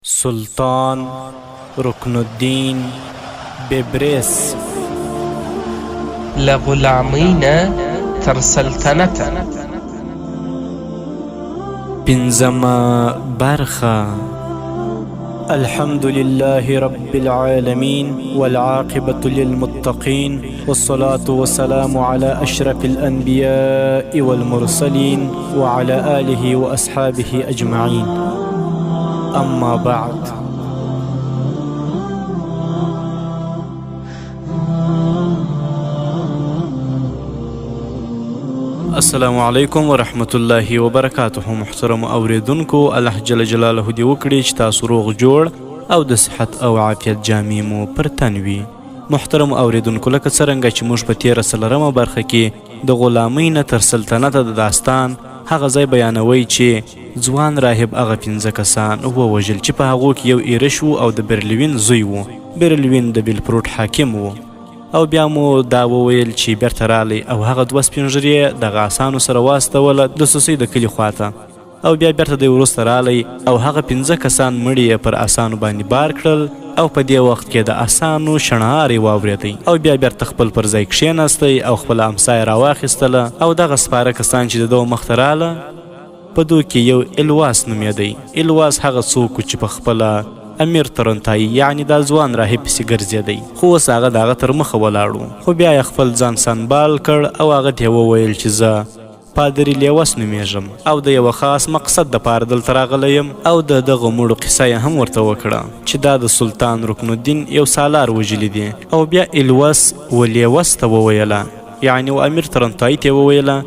سلطان رکن الدین ببرس لغلامینه تر سلطنته پنځمه برخه. الحمد لله رب العالمين والعاقبة للمتقين والصلاة والسلام على أشرف الأنبياء والمرسلين وعلى آله وأصحابه أجمعين. أما بعد، السلام علیکم ورحمت الله وبرکاته. محترم اوریدونکو، الله جل جلاله دې وکړي چې تاسو روغ جوړ او د صحت او عافیت جامې مو پر تن وي. محترم اوریدونکو، لکه څرنګه چې موږ په 13 برخه کې د غلامۍ نه تر سلطنته د داستان هغه ځای بیانوي چې ځوان راهب هغه 15 کسان ووژل چې په هغو کې یو ایرش و او د برلوین زوی و. برلوین د بیلپروټ حاکم و او بیا مو دا وویل چې بیرته رالی او هغه 2 سپین ږیرې دغه اسانو سره واستوله د سوسۍ د کلي خواته، او بیا بیرته دی وروسته رالی او هغه 15 کسان مړي یې پر اسانو باندې بار کړل او په دې وخت کې د اسانو شڼهاری واورېدی او بیا بیرته خپل پر ځای کښېناستی او خپله امسا یې راواخیستله او دغه سپاره کسان چې د ده مخته راله په دو کې یو الواس نومېدی. الواس هغه څوک چې په خپله امیر ترنتایي یعنی دا ځوان راهب پسې ګرځېدی، خو اوس هغه د هغه تر مخه ولاړ و، خو بیا یې خپل ځان سنبال کړ او هغه ته یې وویل چې زه پادري لیوس نومېږم او د یوه خاص مقصد دپاره دلته راغلی یم، او د دغه مړو قصه یې هم ورته وکړه چې دا د سلطان رکن الدین یو سالار وژلی دی. او بیا الوس و لیوس ته وویله، یعنی و امیر ترنتایي ته یې وویله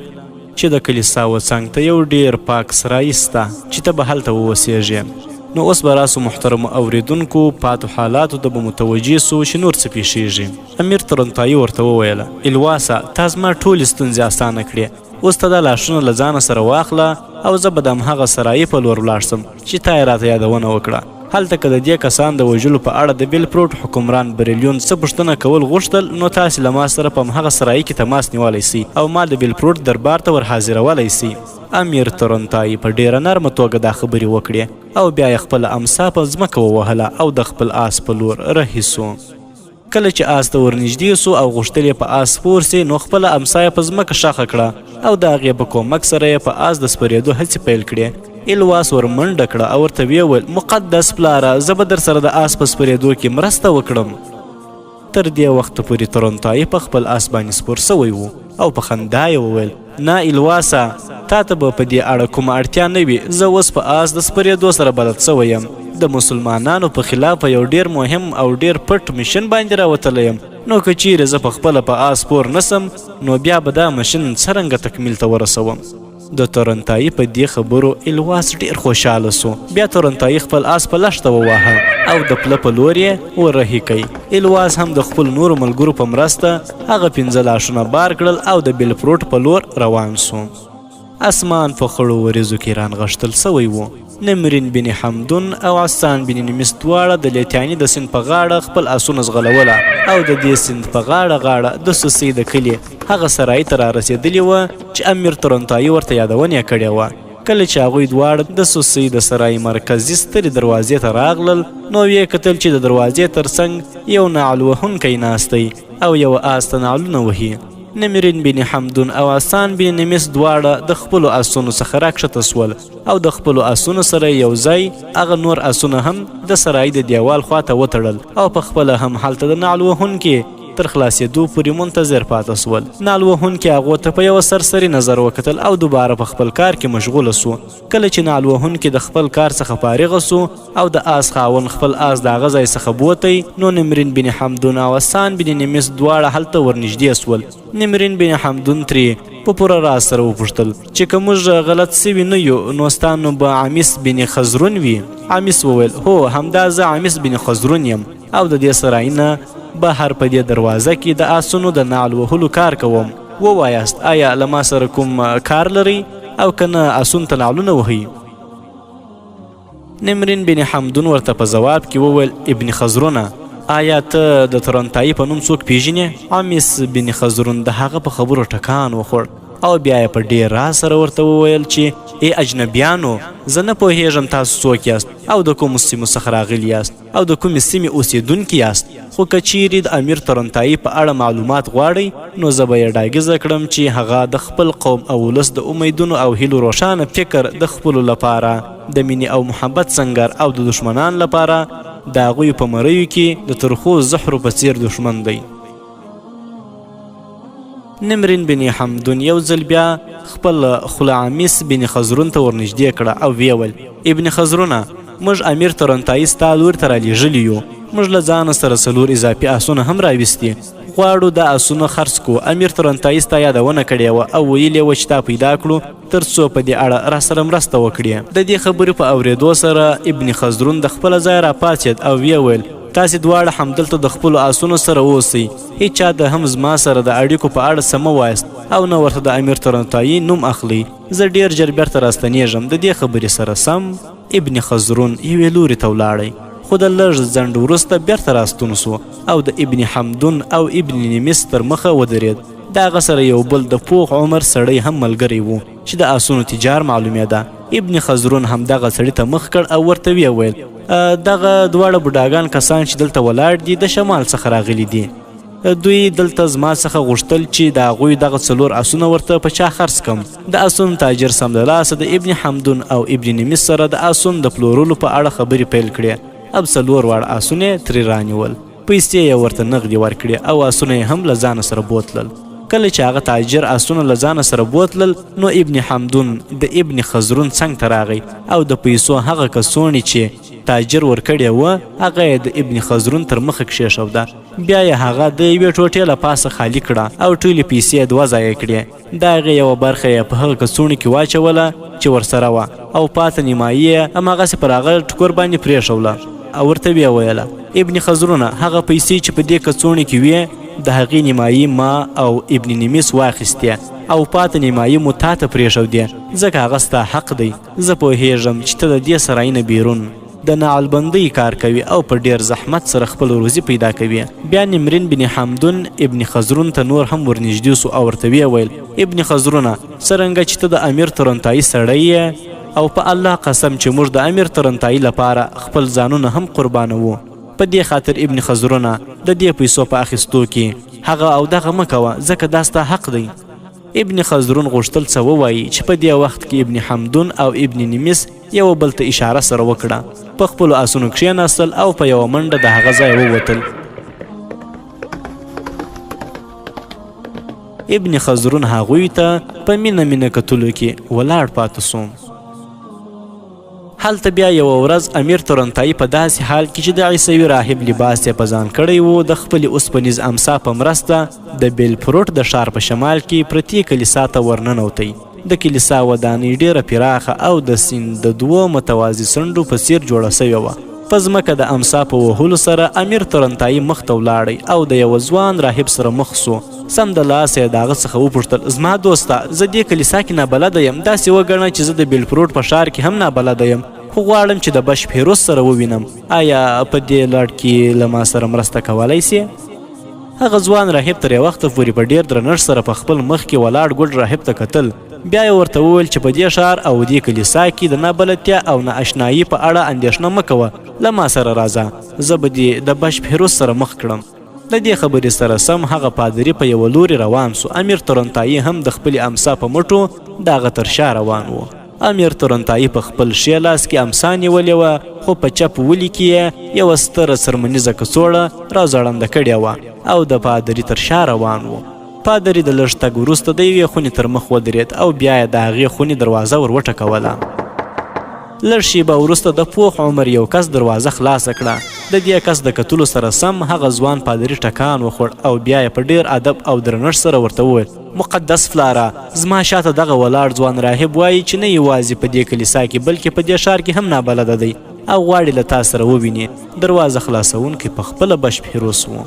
چې د کلیسا و څنګ ته یو ډېر پاک سرایي سته چې ته به هلته ووسېږې. نو اوس به راسو محترم اوریدونکو، پاتو حالاتو ته به متوجه سو چې نور څه پیښیږي. امیر ترنتایي ورته وویله، الواسه تا زما ټولې ستونزې اسانه کړې، اوس ته دا لاشونه له ځانه سره واخله او زه به د همهغه سرایي په لور ولاړ سم چې تا یې راته یادونه وکړه. هلته که د دې کسان د وژلو په اړه د بیلپروټ حکمران بریلیون څه پوښتنه کول غوښتل، نو تاسې له ما سره په همهغه سرایي کې تماس نیولی سئ او ما د بیلپروټ دربار ته ور حاضرولی سئ. امیر ترنتایي په ډیره نرمه توګه دا خبرې وکړې او بیا یې خپله امسا په ځمکه ووهله او د خپل آس په لور رهي سو. کله چې آس ته ورنږدې سو او غوښتل یې په آس سپور سي، نو خپله امسا یې په ځمکه ښخه کړه او د هغې په کومک سره یې په آس د سپرېدو هڅې پیل کړې. الواس ور منډه کړه او ورته ویې ویل، مقدس پلاره، زه به در سره د آس په سپرېدو کې مرسته وکړم. تر دې وخته پورې ترنتایي په خپل آس باندې سپور سوی و او په خندا یې وویل، نه الواسه، تا ته به په دې اړه کومه اړتیا نه وي، زه اوس په آس د سپرېدو سره بلد سوی یم، د مسلمانانو په خلاف په یو ډېر مهم او ډېر پټ مشن باندې راوتلی یم، نو که چیرې زه په خپله په آس سپور نسم نو بیا به دا مشن څرنګه تکمیل ته ورسوم. د ترنتایي په دې خبرو الواس ډېر خوشحاله سو. بیا ترنتایي خپل آس په لښته وواهه او د پله په لور یې ورهي کوي. الواس هم د خپلو نورو ملګرو په مرسته هغه 15 لاشونه بار کړل او د بیلپروټ په لور روان سو. اسمان په خړو وریځو کې رانغښتل سوی و. نمرین بن حمدون او عسان بن نمس دواړه د لیتیاني د سیند په غاړه خپل آسونه ځغلوله او د دې سیند په غاړه د سوسۍ د کلي هغه سرایي ته رارسېدلې وه چې امیر ترنتایي ورته یادونه یې کړې وه. کله چې هغوی دواړه د سوسۍ د سرایي مرکزي سترې دروازې ته راغلل، نو ویې کتل چې د دروازې تر څنګ یو نعل وهونکی ناستی او یو آس ته نعلونه وهي. نمرین بن حمدون او عسان بن نمس دواړه د خپلو آسونو څخه راکښته سول او د خپلو آسونو سره یو ځای هغه نور آسونه هم د سرای د دیوال خواته وتړل او په خپله هم هلته د نعل وهونکې تر خلاصېدو پورې منتظر پاته سول. نعل وهونکي هغو ته په یوه سرسري نظر وکتل او دوباره په خپل کار کې مشغوله سو. کله چې نعل وهونکي د خپل کار څخه فارغه سو او د آس خاوند خپل آس د هغه ځای څخه بوتی، نو نمرین بن حمدون او عسان بن نمس دواړه هلته ورنږدې سول. نمرین بن حمدون ترې په پوره راز سره وپوښتل چې که موږ غلط سوي نه یو نو ستا نوم به عمیس بن خزرون وي. عمیس وویل، هو همدا زه عمیس بن خزرون یم او د دې سرای نه بهر په دې دروازه کې د آسونو د نعل وهلو کار کوم. ووایاست آیا له ما سره کوم کار لرئ او که نه آسونو ته نعلونه وهئ؟ نمرین بن حمدون ورته په ځواب کې وویل، ابن خزرونه، آیا ته د ترنتایي په نوم څوک پیژنې؟ عمیس بن خزرون د هغه په خبرو ټکان وخوړ او بیا یې په ډېر راز سره ورته وویل چې ای اجنبیانو زه نه پوهیږم تاسو څوک یاست او د کومو سیمو څخه راغلي یاست او د کومې سیمې اوسېدونکي یاست، خو که چیرې د امیر ترنتایي په اړه معلومات غواړئ نو زه به یې ډاګیزه کړم چې هغه د خپل قوم او ولس د امیدونو او هیلو روښانه فکر د خپلو لپاره د مینې او محبت سنګر او د دښمنان لپاره د هغوی په مریو کې د ترخو زهرو په څیر دښمن دی. نمرین بن حمدون یو ځل بیا خپل خلعامیس بن خزرون ته ورنږدې کړه او ویې ویل ابن خزرونه موږ امیر ترنتایي ستا لوري ته رالیږلي یو، موږ له ځانه سره 4 اضافي آسونه هم راویستي، غواړو دا آسونه خرڅ کړو. امیر ترنتایي ستا یادونه کړې وه او ویلې وه چې تا پیدا کړو تر څو په دې اړه راسره مرسته وکړې. د دې خبرې په اورېدو سره ابن خزرون د خپله ځایه راپاڅېد او ویې ویل تاسې دواړه همدلته د خپلو آسونو سره اوسئ، هیچا د هم زما سره د اړیکو په اړه څه مه وایست او نه ورته د امیر ترنتایي نوم اخلئ. زه ډېر ژر بیرته راستنېږم. د دې خبرې سره سم ابن خزرون یوې لوري ته ولاړی، خو د لږ ځنډ وروسته بیرته راستون سو او د ابن حمدون او ابن نمیس تر مخه ودرېد. د هغه سره یو بل د پوخ عمر سړی هم ملګری و چې د آسونو تجار معلومېده. ابن خزرون هم دغه سړي ته مخ کړ او ورته ویې ویل دغه دواړه بوډاګان کسان چې دلته ولاړ دي د شمال څخه راغلي دي، دوی دلته زما څخه غوښتل چې د هغوی دغه 4 آسونه ورته په چا خرڅ کم. د آسونو تاجر سمدلاسه د ابن حمدون او ابن نمیس سره د آسونو د پلورلو په اړه خبرې پیل کړې. اب 4 واړه آسونه ترې رانیول، پیسې یې ورته نغدې ورکړې او آسونه یې هم له ځانه سره بوتلل. کله چې هغه تاجر آسونه له ځانه سره بوتلل نو ابن حمدون د ابن خزرون څنګ ته راغی او د پیسو هغه کڅوڼې چې تاجر ورکړې وه هغه یې د ابن خزرون تر مخه کښېښوده. بیا یې هغه د یوې ټوټې له پاسه خالي کړه او ټولې پیسې یې 2 ځایه کړې. د هغې یوه برخه یې په هغه کڅوڼې کې واچوله چې ورسره وه او پاته نیمایي یې هماغسې پر هغه ټکور باندې پرېښوله او ورته ویې ویله ابن خزرونه هغه پیسې چې په دې کڅوڼې کې وې د هغې نیمایي ما او ابن نمیس واخیستې او پاته نیمایي مو تا ته پرېښودې ځکه هغه ستا حق دی. زه پوهیږم چې ته د دې سرای نه بیرون د نعلبندۍ کار کوي او په ډیر زحمت سره خپل روزي پیدا کوي. بیا نمرین بن حمدون ابن خزرون ته نور هم ورنږدې سو او ورته ویې ویل ابن خزرونه څرنګه چې ته د امیر ترنتایي سړی یې او په الله قسم چې موږ د امیر ترنتایي لپاره خپل ځانونه هم قربانوو، په دې خاطر ابن خزرونه د دې پیسو په اخیستو کې هغه او دغه مه کوه ځکه دا ستا حق دی. ابن خزرون غوښتل څه ووایي چې په دې وخت کې ابن حمدون او ابن نمیس یو بل ته اشاره سره وکړه، په خپلو آسونو کښېناستل او په یوه منډه د هغه ځای ووتل. ابن خزرون هغوی ته په مینه مینه کتلو کې ولاړ پاته سو. هلته بیا یوه ورځ امیر ترنتایي په داسې حال کې چې د عیسوي راهب لباس یې په ځان کړی و د خپلې اوسپنیز امسا په مرسته د بیلفروټ د ښار په شمال کې پرتې کلیسا ته ورننوتی. د کلیسا ودانۍ ډیره پراخه او د سیند د 2 متوازي څنډو په څیر جوړه سوې وه. په ځمکه د امسا په وهلو سره امیر ترنتایي مخ ته ولاړی او د یوه ځوان راهب سره مخ سو. سمدلاسه یې د هغه څخه وپوښتل زما دوسته زه دې کلیسا کې نابلده یم، داسې وګڼه چې زه د بیلفروټ په ښار کې هم نابلده یم، خو غواړم چې د بشپیروس سره ووینم، آیا په دې لړ کې له ما سره مرسته کولی سي؟ هغه ځوان راهب تر یو وخته پورې په ډېر درنښت سره په خپل مخ کې ولاړ ګوډ راهب ته کتل. بیا یې ورته وویل چې په دې ښار او دې کلیسا کې د نابلدتیا او نااشنایي په اړه اندېښنه مه کوه، له ما سره راځه، زه به دې د بشپیروس سره مخ کړم. د دې خبرې سره سم هغه پادري په یوه لوري روان سو. امیر ترنتایي هم د خپلې امسا په مټو د هغه تر شا روان و. امیر ترنتایي په خپل ښي لاس کې امسا نیولې وه خو په چپ ولي کې یې یوه ستره څرمنیزه کڅوړه راځړنده کړې وه او د پادري تر شا روان و. پادري د لږ تګ وروسته د یوې خونې تر مخ ودرېد او بیا یې د هغې خونې دروازه ور وټکوله. لږ شیبه وروسته د پوخ عمر یو کس دروازه خلاصه کړه. د دې کس د کتلو سره سم هغه ځوان پادري ټکان وخوړ او بیا یې په ډېر ادب او درنښت سره ورته وویل مقدس فلاره، زما شاته دغه ولاړ ځوان راهب وایي چې نه یوازې په دې کلیسا کې بلکې په دې ښار کې هم نابلده دی او غواړي له تا سره وویني. دروازه خلاصوونکی په خپله بشپیروس و.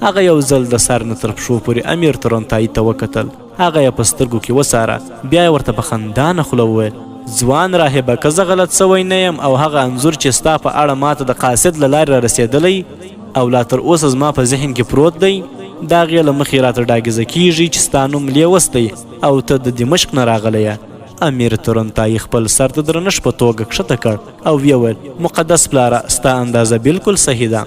هغه یو ځل د سر نه تر پښو پورې امیر ترنتایي ته وکتل، هغه یې په سترګو کې وڅاره، بیا یې ورته په خندانه خوله وویل ځوان راهبه که زه غلط سوی نه یم او هغه انځور چې ستا په اړه ماته د قاصد له لارې را رسېدلی او لا تر اوسه زما په ذهن کې پروت دی د هغې له مخې راته ډاګیزه کیږي چې ستا نوم لیوس دی او ته د دمشق نه راغلی یې. امیر تورنتایي خپل سر د درنښت په توګه کښته کړ او ویې ویل مقدس پلاره ستا اندازه بالکل صحیح ده.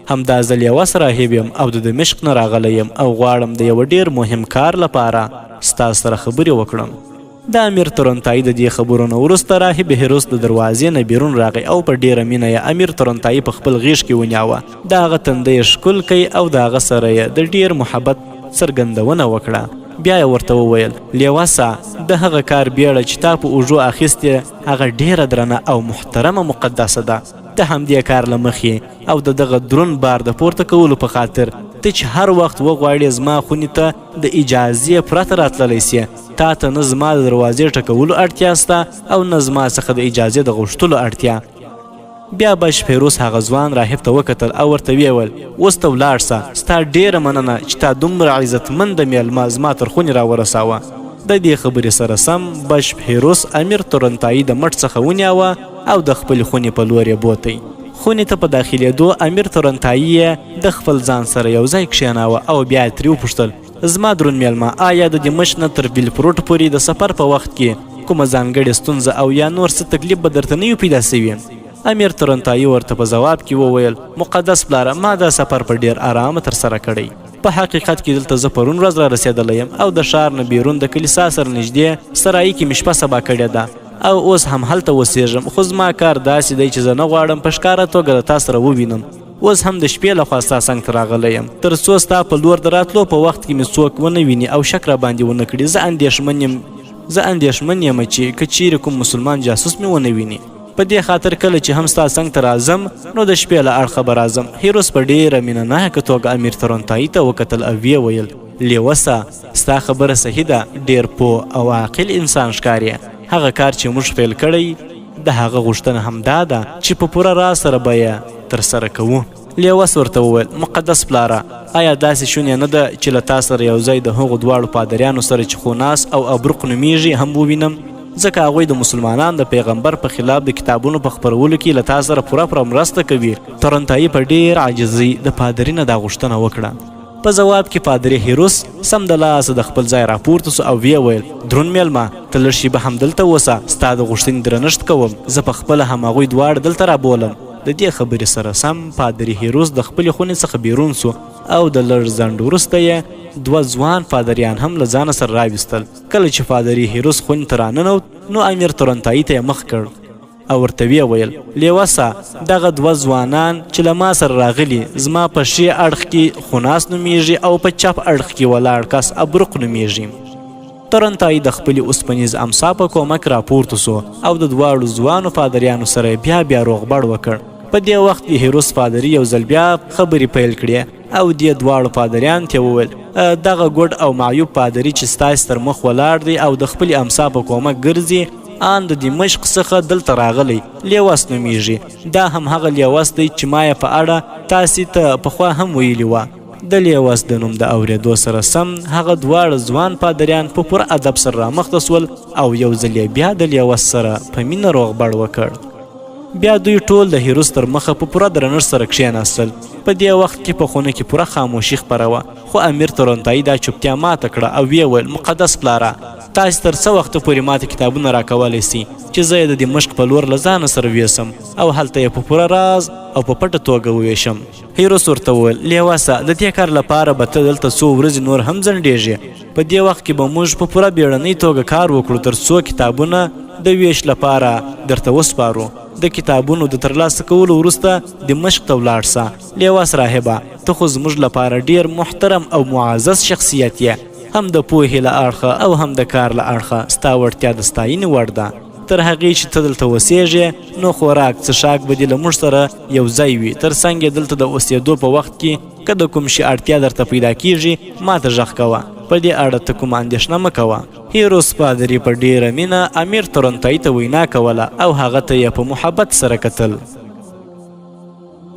همدا زه لیوس راهب یم او د دمشق نه راغلی یم او غواړم د یوه ډېر مهم کار لپاره ستا سره خبرې وکړم. د امیر تورنتایي د دې خبرو نه وروسته راهب هیروس د دروازې نه بیرون راغی او په ډېره مینه یې امیر تورنتایي په خپل غیږ کې ونیاوه. د هغه تنده یې ښکل کوي او د هغه سره یې د ډېر محبت څرګندونه وکړه. بیا یې ورته وویل لیوسه د هغه کار بیړه چې تا په اوږو اخیستې هغه ډېره درنه او محترمه مقدسه ده. د همدې کار له مخې او د دغه دروند بار د پورته کولو په خاطر ته چې هر وخت وغواړې زما خونې ته د اجازې پرته راتللی سې. تا ته نه زما د دروازې ټکولو اړتیا سته او نه زما څخه د اجازې د غوښتلو اړتیا. بیا بشپیروس هغه ځوان راهب ته وکتل او ورته ویې ویل اوس ته ولاړ سه. ستا ډېره مننه چې تا دومره عزتمنده میلمه زما تر خونې راورساوه. د دې خبرې سره سم بشپیروس امیر تورنتایي د مټ څخه ونیاوه او د خپلې خونې په لور یې بوتی. خونې ته په داخلېدو امیر تورنتایي یې د خپل ځان سره یو ځای کښېناوه او بیا یې ترې وپوښتل زما دروند میلمه آیا د دمشق نه تر ویلفروټ پورې د سفر په وخت کې کومه ځانګړې ستونزه او یا نور څه تکلیف به درته نه وي پیدا سوي؟ امیر تورنتایي ورته په ځواب کې وویل مقدس پلاره ما دا سفر په ډېر آرامه ترسره کړی. په حقیقت کې دلته زه پرون ورځ را رسېدلی یم او د ښار نه بیرون د کلیسا سره نږدې سرایي کې مې شپه سبا کړې ده او اوس هم هلته اوسېږم. خو زما کار داسې دی چې زه نه غواړم په ښکاره توګه له تا سره ووینم. اوس هم د شپې لخوا ستا څنګ ته راغلی یم تر څو ستا په لور د راتلو په وخت کې مې څوک ونه ویني او شک راباندې ونه کړي. زه اندېښمن یم چې که چیرې کوم مسلمان جاسوس مې ونه ویني. په دې خاطر کله چې هم ستا څنګ ته راځم نو د شپې له اړخه به راځم. هیروس په ډېره مینه ناکه توګه امیر تورنتایي ته وکتل او ویې ویل لیوسه ستا خبره صحیح ده ډېر پوه او عاقل انسان ښکارې. هغه کار چې موږ پیل کړی د هغه غوښتنه همدا ده چې په پوره راز سره به یې ترسره کوو. لیوس ورته وویل مقدس پلاره آیا داسې شونې نه ده چې له تا سره یو ځای د هغو دواړو پادریانو سره چې خوناس او ابروق نومیږي هم ووینم؟ ځکه هغوی د مسلمانانو د پیغمبر په خلاف د کتابونو په خپرولو کې له تا سره پوره مرسته کوي. تورنتایي په ډېر عاجزۍ د پادري نه دا غوښتنه وکړه. په ځواب کې پادري هیروس سمدلاسه د خپل ځای راپورته سو او ویې ویل دروند میلمه ته لږ شیبه همدلته اوسه ستا د غوښتنې درنښت کوم. زه پخپله هم هغوی دواړه دلته رابولم. د دې خبرې سره سم پادري هیروس د خپلې خونې څخه بیرون سو او د لږ ځنډ وروسته یې دوه ځوان پادریان هم له ځانه سره راویستل. کله چې پادري هیروس خونې ته راننوت نو امیر تورنتایي ته یې مخ کړ او ورته ویې ویل لیوسه دغه دوه ځوانان چې له ما سره راغلي زما په ښي اړخ کې خوناس نومیږي او په چپ اړخ کې ولاړ کس ابروق نومیږي. تورنتایي د خپلې اوسپنیز امسا په کومک راپورته سو او د دواړو ځوانو پادریانو سره بیا روغبړ وکړ. په دې وخت کې هیروس پادري یو ځل بیا خبرې پیل کړې او دې دواړو پادریان ته وویل دغه ګوډ او معیوب پادري چې ستاسې تر مخ ولاړ دی او د خپلې امسا په کومک ګرځي ان د دمشق څخه دلته راغلی لیوس نومیږي. دا هم هغه لیوس دی چې ما یې په اړه تاسې ته پخوا هم ویلي وه. د لیوس د نوم د اورېدو سره سم هغه دواړه ځوان پادریان په پوره ادب سره رامخته سول او یو ځل یې بیا د لیوس سره په مینه روغبړ وکړ. بیا دوی ټول د هیروس تر مخه په پوره درنښت سره کښېناستل. په دې وخت کې په خونه کې پوره خاموشي خپره وه خو امیر تورنتایي دا چوپتیا ماته کړه او ویې ویل مقدس پلاره تاسې تر څه وخته پورې ماته کتابونه راکولی سي چې زه یې د دمشق په لور له ځانه سره ویسم او هلته یې په پوره راز او په پټه توګه وویشم. هیروس ورته وویل لیوسه د دې کار لپاره به ته دلته څو ورځې نور هم ځنډېږې. په دې وخت کې به موږ په پوره بیړنۍ توګه کار وکړو تر څو کتابونه د ویش لپاره درته وسپارو. د کتابونو د ترلاسه کولو وروسته دمشق ته ولاړ سه. لیوس راهبه ته خو زموږ لپاره ډېر محترم او معزز شخصیت یې. هم د پوهې له اړخه او هم د کار له اړخه ستا وړتیا د ستاینې وړ ده. تر هغې چې ته دلته اوسېږې نو خوراک څښاک به دې له موږ سره یو ځای وي. تر څنګ یې دلته د اوسېدو په وخت کې که د کوم شي اړتیا درته پیدا کیږي ما ته غږ کوه. په دې اړه ته کومه اندېښنه مه کوه. هیروس پادري په ډېره مینه امیر تورنتایي ته وینا کوله او هغه ته یې په محبت سره کتل.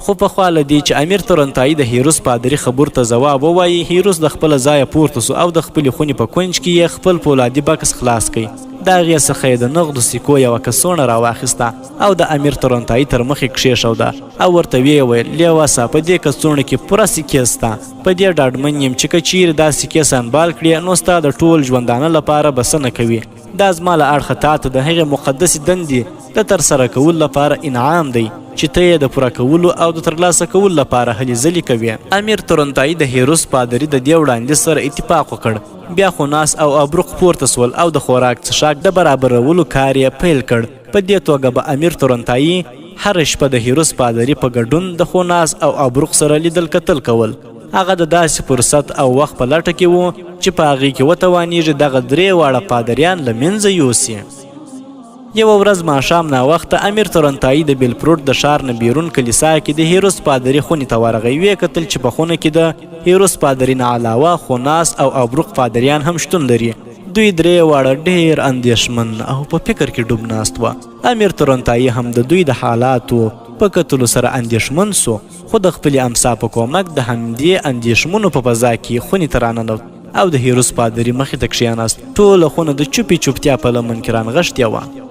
خو پخوا له دې چې امیر تورنتایي د هیروس پادري خبرو ته ځواب ووایي هیروس د خپله ځایه پورته سو او د خپلې خونې په کونج کې یې خپل پولادي بکس خلاص کړ. د هغې څخه یې د نغدو سکو یوه کڅوړه راواخیسته او د امیر تورنتایي تر مخې کښېښوده او ورته ویې ویل لیواسه په دې کڅوړه کې پوره سکې سته په دې ډاډمن یم چې که چیرې دا سکې سنبال کړې نو ستا د ټول ژوندانه لپاره بسنه کوي دا زما له اړخه تا ته د هغې مقدسې دندې د ترسره کولو لپاره انعام دی چې ته یې د پوره کولو او د ترلاسه کولو لپاره هلې ځلې کوې امیر تورنتایي د هیروس پادري د دې وړاندیز سره اتفاق وکړ بیا خو ناس او ابروق پورته سول او د خوراک څښاک د برابرولو کار یې پیل کړ په دې توګه به امیر تورنتایي هره شپه د هیروس پادري په ګډون د خوناس او ابروق سره لیدل کتل کول هغه د داسې فرصت او وخت په لټه کې و چې په هغې کې وتوانیږي دغه درې واړه پادریان له منځه یوسي یوه ورځ ماښام ناوخته امیر تورنتایي د بیلفروډ د ښار نه بیرون کلیسا کې د هیروس پادري خونې ته ورغی ویې کتل چې په خونه کې د هیروس پادري نه علاوه خوناس او ابروق پادریان هم شتون لري دوی درې واړه ډېر اندېښمن او په فکر کې ډوب ناست وه امیر تورنتایي هم د دوی د حالاتو په کتلو سره اندېښمن سو خو د خپلې امسا په کومک د همدې اندېښمنو په فضا کې خونې ته راننوت او د هیروس پادري مخې ته کښېناست ټوله خونه د چوپې چوپتیا په لمن کې رانغښتې وه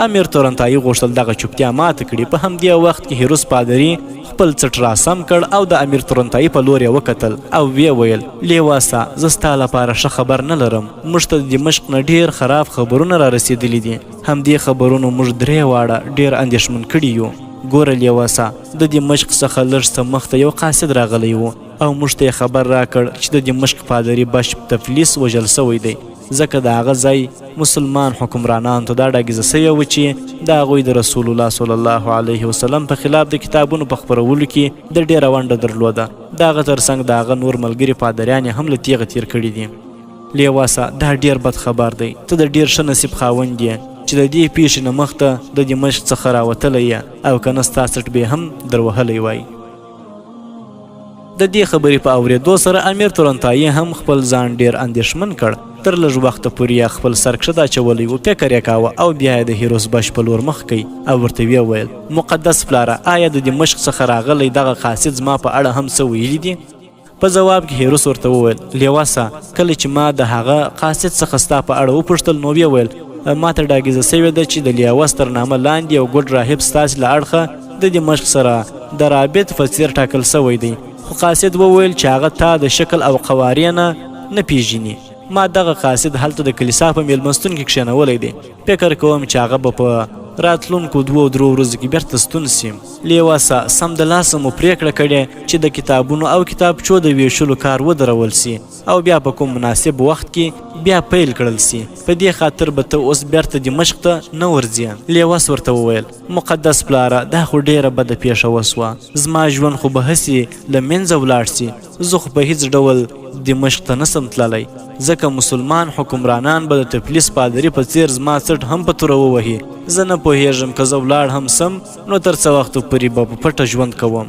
امیر تورنتایي غوښتل دغه چوپتیا ماته کړي په همدې وخت کې هیروس پادري خپل څټ راسم کړ او د امیر تورنتایي په لور یې وکتل او ویې ویل لیواسه زه ستا لپاره ښه خبر نه لرم موږ ته د دمشق نه ډېر خراب خبرونه را رسېدلي دي همدې خبرونو موږ درې واړه ډېر اندېښمن کړي یو ګوره لیواسه د دمشق څخه لږ څه مخته یو قاصد راغلی و او موږ ته یې خبر راکړ چې د دمشق پادري بشپ تفلیس وژل سوی دی ځکه د هغه ځای مسلمان حکمرانانو ته دا ډاګیزه سوې وه چې د هغوی د رسول الله صلی الله علیه وسلم په خلاف د کتابونو په خپرولو کې د ډېره ونډه درلوده د هغه تر څنګ د هغه نور ملګري پادریان یې هم له تیغه تیر کړي دي لیواسه دا ډېر بد خبر دی ته د ډېر ښه نصیب خاوند یې چې د دې پیښې نه مخته د دمشق څخه راوتلی یې او که نه ستا څټ به هم دروهلی وای د دې خبرې په اورېدو سره امیر تورنتایي هم خپل ځان ډېر اندېښمن کړ تر لږ وخته پورې یې خپل سر کښته اچولی و فکر یې کاوه او بیا یې د هیروس بش په لور مخ کوي او ورته ویې ویل مقدس پلاره آیا د دمشق څخه راغلی دغه قاصد زما په اړه هم څه ویلي دي په جواب کې هیروس ورته وویل لیواسه کله چې ما د هغه قاصد څخه ستا په اړه وپوښتل نو ویې ویل ما ته ډاګیزه سوې ده چې د لیوس تر نامه لاندې یو ګډ راهب ستاسې له اړخه د دمشق سره د رابط په څېر ټاکل سوی دی خو قاصد وویل چې هغه تا د شکل او قوارې نه پیژني ما دغه قاصد هلته د کلیسا په میلمستون کې کښېنولی دی فکر کوم چې هغه به په راتلونکو 2 او 3 ورځو کې بیرته ستون سي لیواسه سمدلاسه مو پرېکړه کړې چې د کتابونو او کتابچو د ویشلو کار ودرول سي او بیا په کوم مناسب وخت کې بیا پیل کړل سي په دې خاطر به ته اوس بیرته دمشق ته نه ورځې لیواس ورته وویل مقدس پلاره دا خو ډېره بده پیښه وسوه زما ژوند خو به هسې له منځه ولاړ سي زه خو په هیڅ ډول دمشق ته نسم تللی ځکه مسلمان حکمرانان به د تفلیس پادري په څېر زما څټ هم په توره ووهي زه نه پوهېږم که زه ولاړ هم سم نو تر څه وخته پورې به په پټه ژوند کوم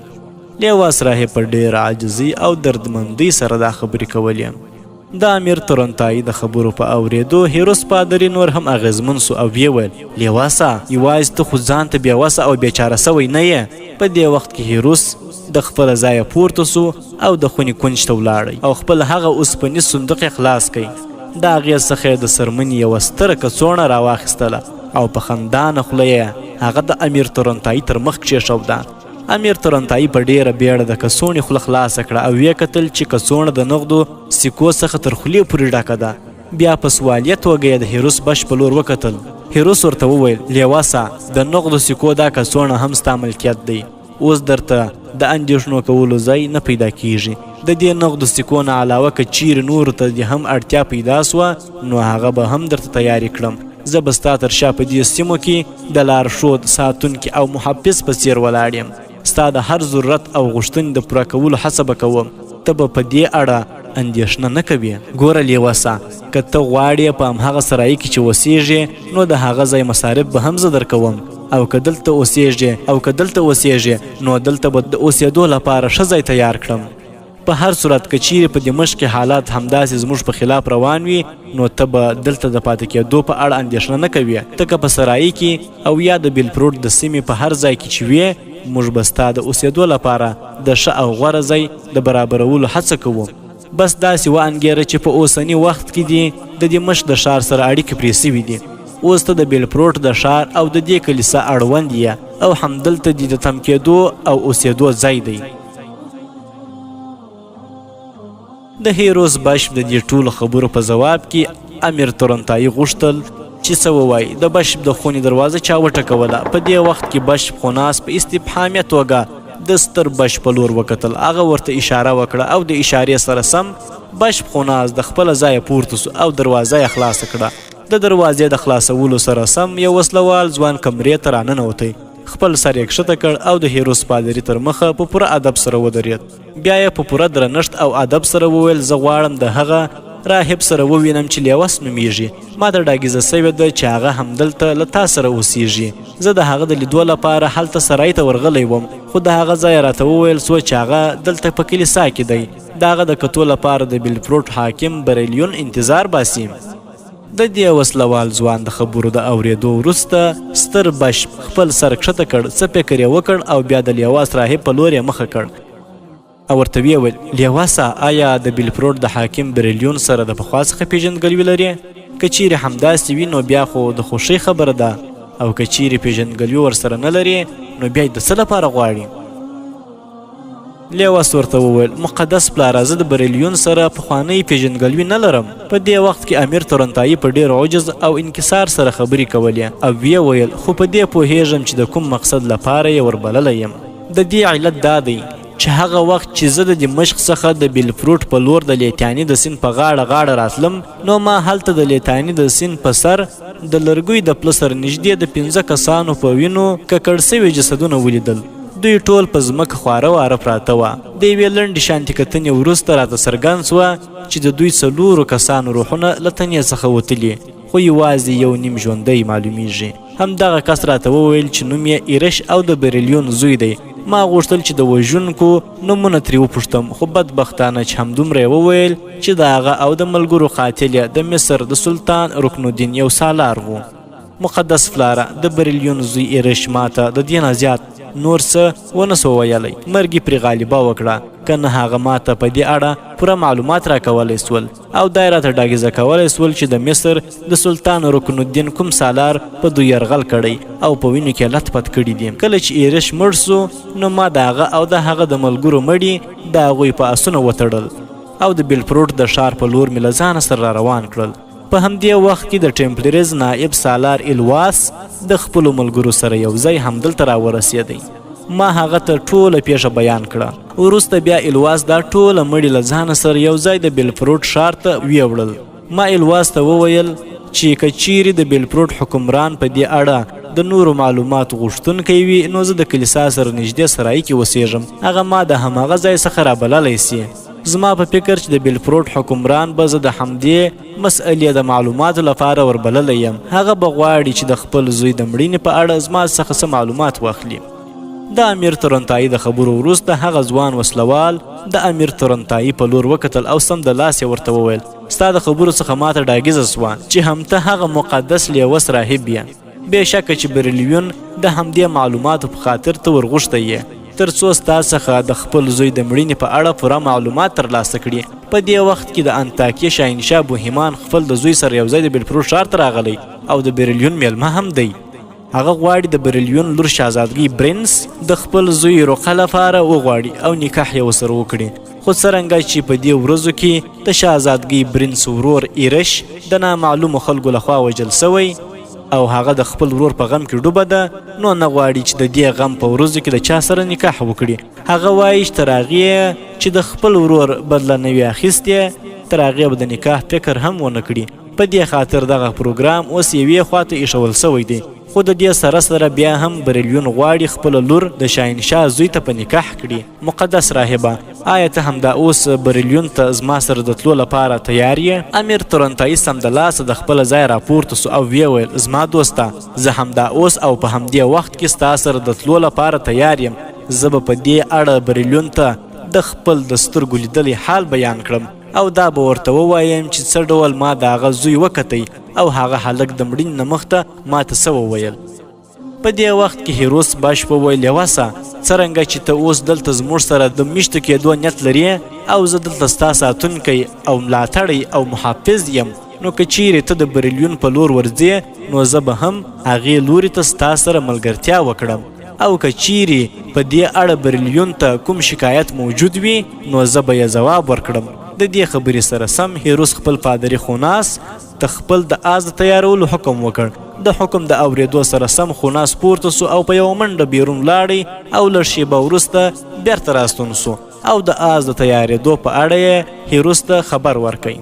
لیواس راهب په ډېر عاجزي او دردمندۍ سره دا خبرې کولې د امیر تورنتایي د خبرو په اورېدو هیروس پادري نور هم اغېزمن سو او ویې ویل لیواسه یوازې ته خو ځان ته بېوسه او بېچاره سوی نه یې په دې وخت کې هیروس د خپله ځایه پورته سو او د خونې کونج ته ولاړی او خپل هغه اوسپنیز صندوق یې خلاص کړ د هغې څخه یې د څرمنې یوه ستره کڅوړه راواخیستله او په خندانه خوله یې هغه د امیر تورنتایي تر مخ کښېښوده امیر تورنتایي په ډېره بیړه د کڅوړې خوله خلاصه کړه او ویې کتل چې کڅوړه د نغدو سکو څخه تر خولې پورې ډکه ده بیا په سوالیه توګه یې د هیروس بش په لور وکتل هیروس ورته وویل لیواسه د نغدو سکو دا کڅوړه هم ستا ملکیت دی اوس درته د اندېښنو کولو ځای نه پیدا کیږي د دې نغدو سکو نه علاوه که چیرې نورو ته دې هم اړتیا پیدا سوه نو هغه به هم درته تیاري کړم زه به ستا تر شا په دې سیمو کې د لارښود ساتونکي او محافظ په څېر ولاړ یم ستا د هر ضرورت او غوښتنې د پوره کولو هڅه به کوم ته به په دې اړه اندېښنه نه کوې ګوره لیواسه که ته غواړې په همهغه سرایي کې چې اوسېږې نو د هغه ځای مصارف به هم زه درکوم او که دلته اوسېږې نو دلته به د اوسېدو لپاره ښه ځای تیار کړم په هر صورت که چیرې په دمشق کې حالات همداسې زموږ په خلاف روان وي نو ته به دلته د پاتې کېدو په اړه اندېښنه نه کوې ته که په سرایي کې او یا د بیلفروډ د سیمې په هر ځای کې چې وې موږ به ستا د اوسېدو لپاره د ښه او غوره ځای د برابرولو هڅه کوو بس داسې وانګېره چې په اوسني وخت کې دې د دمشق د ښار سره اړیکې پرې سوي دي اوس ته د بیلفروټ د ښار او د دې کلیسا اړوند یې او همدلته د تم کېدو او اوسېدو ځای دی. د هیروس بشپ د دې ټولو خبرو په ځواب کې امیر تورنتایي غوښتل چې څه ووایي. د بشپ د خونې دروازه چا وټکوله. په دې وخت کې بشپ خوناس په استفهامي توګه د ستر بشپ په لور وکتل. هغه ورته اشاره وکړه او د اشارې سره سم بشپ خوناس د خپله ځایه پورته سو او دروازه یې خلاصه کړه. د دروازې د خلاصولو سره سم یو وسلوال ځوان کمرې ته راننوتی. خپل سر یې کښته کړ او د هیروس پادري تر مخه په پوره ادب سره ودرېد. بیا یې په پوره درنښت او ادب سره وویل زه غواړم د هغه راهب سره ووینم چې لیوس نومیږي. ما ته ډاګیزه سوې ده چې هغه همدلته له تا سره اوسیږي. زه د هغه د لیدو لپاره هلته سرای ته ورغلی وم خو د هغه ځای راته وویل سو چې هغه دلته په کلیسا کې دی. د هغه د کتو لپاره د بیلفروټ حاکم بریلیون انتظار باسي. د دې وسلوال ځوان د خبرو د اورېدو وروسته ستر بشپ خپل سر کښته کړ، څه فکر یې وکړ او بیا د لیواس راهب په لور یې مخه کړ او ورته ویې ویل لیواسه آیا د بیلفروټ د حاکم بریلیون سره د پخوا څخه پیژندګلوي لرې؟ که چیرې همداسې وي نو بیا خو د خوښۍ خبره ده او که چیرې پیژندګلوي ورسره نه لرې نو بیا یې د څه لپاره غواړي؟ لیواس ورته وویل مقدس پلاره زه د بریلیون سره پخوانی پیژندګلوي نه لرم. په دې وخت کې امیر تورنتایي په ډېر عجز او انکسار سره خبرې کولې او ویې ویل خو په دې پوهیږم چې د کوم مقصد لپاره یې وربللی یم. د دې علت دا دی چې هغه وخت چې زه د دمشق څخه د بیلفروټ په لور د لیتاني د سیند په غاړه راتلم نو ما هلته د لیتاني د سیند په سر د لرګیو د پله سره نږدې د 15 کسانو په وینو ککړ سوي جسدونه ولیدل. دوی ټول په ځمکه خواره واره پراته وه. د یوې لنډې شانتې کتنې وروسته راته څرګند سوه چې د دوی 4 کسانو روحونه له تنې څخه وتلي خو یوازې یو نیم ژوندی معلومیږي. همدغه کس راته وویل چې نوم یې ایرش او د بریلیون زوی دی. ما غوښتل چې د وژونکو نومونه ترې وپوښتم خو بدبختانه چې همدومره یې وویل چې د هغه او د ملګرو قاتل یې د مصر د سلطان رکن الدین یو سالار و. مقدس فلاره د بریلیون زوی ایرش ماته د دې نه زیات نور څه ونه سو ویلی. مرګ یې پرې غالبه وکړه که نه هغه ماته په دې اړه پوره معلومات راکولی سول او دا یې راته ډاګیزه کولی سول چې د مصر د سلطان رکن الدین کوم سالار په دوی یرغل کړی او په وینو کې لت پت کړي دي. کله چې ایرش مړ سو نو ما د هغه او د هغه د ملګرو مړي د هغوی په اسونه وتړل او د بیلفروټ د ښار په لور مې له ځانه سره را روان کړل. په همدې وخت کې د ټمپلریز نائب سالار ایلواس د خپلو ملګرو سره یو ځای همدلته راورسېدی. ما هغه ته ټوله پیښه بیان کړه. وروسته بیا ایلواس دا ټوله مړي له ځانه سره یو ځای د بیلفروټ ښار ته ویوړل. ما ایلواس ته وویل چې که چیرې د بیلفروټ حکمران په دې اړه د نورو معلوماتو غوښتونکی وي نو زه د کلیسا سره نږدې سرای کې اوسېږم. هغه ما د هماغه ځای څخه رابللی سي. زما په فکر چې د بیلفروټ حکمران به زه د همدې مسئلې د معلوماتو لپاره وربللی یم. هغه به غواړي چې د خپل زوی د مړینې په اړه زما څخه څه معلومات واخلي. د امیر تورنتایي د خبرو وروسته هغه ځوان وسلوال د امیر تورنتایي په لور وکتل او سم د لاس یې ورته وویل ستا د خبرو څخه ماته ډاګیزه سوه چې هم ته هغه مقدس لیوس راهب یې. بېشکه چې بریلیون د همدې معلوماتو په خاطر ته ورغوښتی یې تر څو ستا څخه د خپل زوی د مړینې په اړه پوره معلومات ترلاسه کړي. په دې وخت کې د انطاکیې شاهنشاه بوهیمان خپل د زوی سره یو ځای د بیلفروټ ښار ته راغلی او د بریلیون میلمه هم دی. هغه غواړي د بریلیون لور شهزادګي برنس د خپل زوی روقه لپاره وغواړي او نکاح یې ورسره وکړي. خو څرنګه چې په دې ورځو کې د شهزادګي برنس ورور ایرش د نامعلومو خلکو لخوا وژل سوی او هغه د خپل ورور په غم کې ډوبه ده نو نه غواړي چې د دې غم په ورځو کې د چا سره نکاح وکړي. هغه وایي چې تر هغې چې د خپل ورور بدله نه وي اخیستې تر هغې به د نکاح فکر هم ونه کړي. په دې خاطر دغه پروګرام اوس یوې خواته ایښول سوی دی. خو د دې سره سره بیا هم بریلیون غواړي خپله لور د شاهنشاه زوی ته په نکاح کړي. مقدس راهبه آیا ته همدا اوس بریلیون ته زما سره د تلو لپاره تیار یې؟ امیر تورنتایي سمدلاسه د خپله ځای راپورته سو او ویې ویل زما دوسته زه همدا اوس او په همدې وخت کې ستا سره د تلو لپاره تیار یم. زه به په دې اړه بریلیون ته د خپل د سترګو لیدلی حال بیان کړم او دا به ورته ووایم چې څه ډول ما د هغه زوی وکتی او هغه هلک د مړینې نه مخته ما ته څه وویل. په دې وخت کې هیروس بشپ وویل لیواسه څرنګه چې ته اوس دلته زموږ سره د میشتو کېدو نیت لرې او زه دلته ستا ساتونکی او ملاتړی او محافظ یم نو که چیرې ته د بریلیون په لور ورځې نو زه به هم هغې لوري ته ستا سره ملګرتیا وکړم او که چیرې په دې اړه بریلیون ته کوم شکایت موجود وي نو زه به یې ځواب ورکړم. د دې خبرې سره سم هیروس خپل پادري خوناس ته خپل د آس د تیارولو حکم وکړ. د حکم د اورېدو سره سم خوناس پورته سو او په یوه منډه بیرون لاړی او لږ شیبه وروسته بیرته راستون سو او د آس د تیارېدو په اړه یې هیروس ته خبر ورکوي.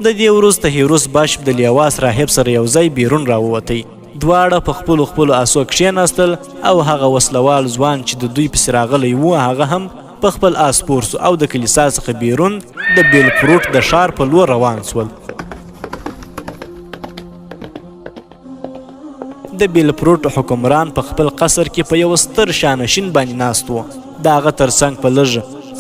د دې وروسته هیروس باشب د لیواس راهب سره یو ځای بیرون راووتی. دواړه په خپلو آسو کښېناستل او هغه وسلوال ځوان چې د دوی پسې راغلی و هغه هم په خپل آس سپور سو او د کلیسا څخه بیرون د بیلفروټ د ښار په لور روان سول. د بیلفروټ حکمران په خپل قصر کې په یو ستر شانشین باندې ناست و. د هغه ترڅنګ په لږ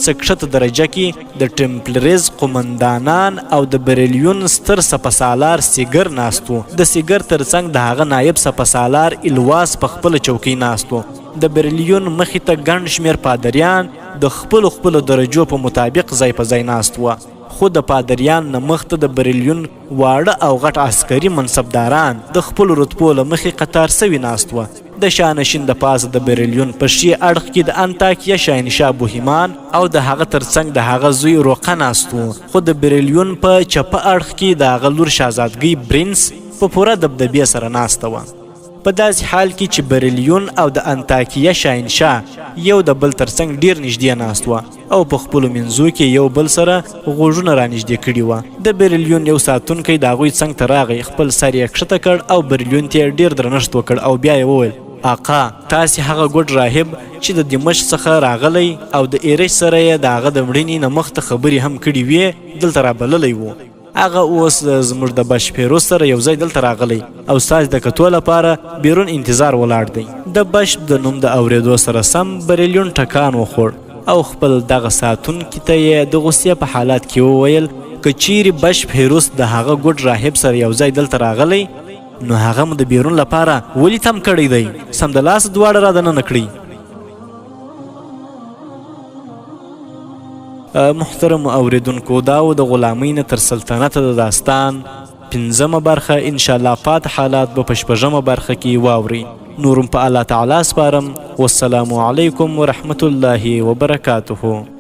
څه کښته درجه کې د ټمپلریز قمندانان او د بریلیون ستر سپهسالار سیګر ناست و. د سیګر ترڅنګ د هغه نایب سپهسالار الواس په خپله چوکۍ ناست و. د بریلیون مخې ته ګڼ شمېر پادریان د خپلو درجو په مطابق ځای په ځای ناست وه. خو د پادریان نه مخته د بریلیون واړه او غټ عسکري منصبداران د خپلو رتبو له مخې قطار سوي ناست وه. د شانشین د پاسه د بریلیون په ښي اړخ کې د انطاکیه شاهنشاه بوهیمان او د هغه ترڅنګ د هغه زوی روقه ناست و. خو د بریلیون په چپه اړخ کې د هغه لور شهزادګۍ برنس په پوره دبدبې سره ناسته وه. په داسې حال کې چې بریلیون او د انطاکیه شاهنشاه یو د بل ترڅنګ ډیر نږدې ناست وه او په خپلو منځو کې یو بل سره غوږونه رانږدې کړي وه. د بریلیون یو ساتونکی د هغوی څنګ ته راغی، خپل سر یې کښته کړ او بریلیون ته یې ډیر درنښت وکړ او بیا یې وویل: آقا، تاسې هغه ګوډ راهب چې د دمشق څخه راغلی او د ایرش سره یې د هغه د مړینې نه مخته خبرې هم کړي وې دلته رابللی و. هغه اوس زموږ د بشپیروس سره یو ځای دلته راغلی او ستاسې د کتو لپاره بیرون انتظار ولاړ دی. د بشپ د نوم د اورېدو سره سم بریلیون ټکان وخوړ او خپل دغه ساتونکي ته یې د غوسې په حالت کې وویل: که چیرې بشپ هیروس د هغه ګوډ راهب سره یو ځای دلته راغلی نو هغه مو د بیرون لپاره ولې تم کړی دی؟ سمدلاسه دواړه را دننه کړئ. محترم اوریدونکو، دا و د غلامۍ نه تر سلطنته د داستان 5مه برخه. انشاءالله پات حالات به په 6مه برخه کې واورئ. نورم په الله تعالی سپارم. والسلام علیکم ورحمة الله وبرکاته.